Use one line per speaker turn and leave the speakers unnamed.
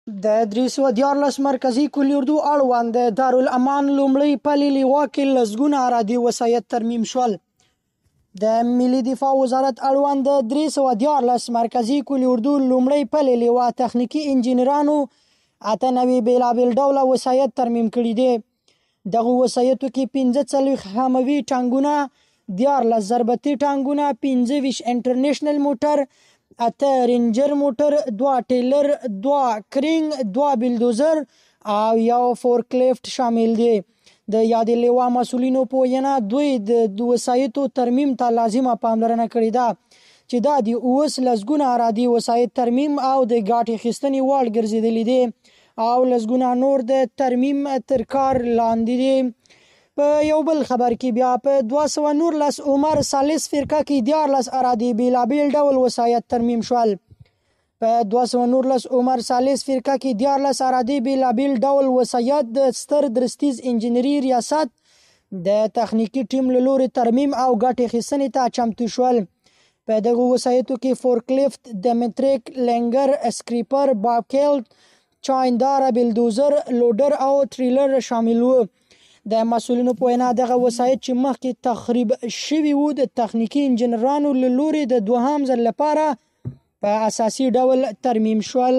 د 314 مرکزي کلي اردو اړوند د دارالامان لومړۍ پلې لواء کې لسګونه ارادي وسایط ترمیم شول. د ملي دفاع وزارت اړوند د 314 مرکزي کلي اردو لومړۍ پلې لواء تخنیکي انجینرانو 98 بېلابېل ډوله وسایط ترمیم کړي دي. دغه وسایطو کې 45 حموي ټانکونه، 14 ضربتي ټانکونه، 25 انټرنیشنل موټر، 8 رینجر موټر، 2 ټیلر، 2 کرینګ، 2 بلدوزر او 1 فورکلیفټ شامل دي. د یادې لواء مسؤلینو په وینا دوی د وسایطو ترمیم ته لازمه پاملرنه کړې ده چې دا د اوس لسګونه ارادي وسایط ترمیم او د ګاټې اخیستنې وړ ګرځېدلي دي او لسګونه نور د ترمیم تر کار لاندې دي. په یو بل خبر کې بیا په 219 عمر ثالث فرقه کې 14 ارادي بېلابېل ډول وسایط ترمیم شول. په 219 عمر ثالث فرقه کې 14 ارادي بېلابېل ډول وسایط د ستر درستیز انجینري ریاست د تخنیکي ټیم له لوري ترمیم او ګټې اخیستنې ته چمتو شول. په دغه وسایطو کې فورکلیفټ، دمتریک، لینګر، اسکریپر، باکیلټ، چاینداره، بلدوزر، لوډر او ټریلر شامل وو. د مسؤلینو په وینا دغه وسایط چې مخکې تخریب شوي وو د تخنیکي انجینرانو له لوري د دوهم ځل لپاره په اساسي ډول ترمیم شول.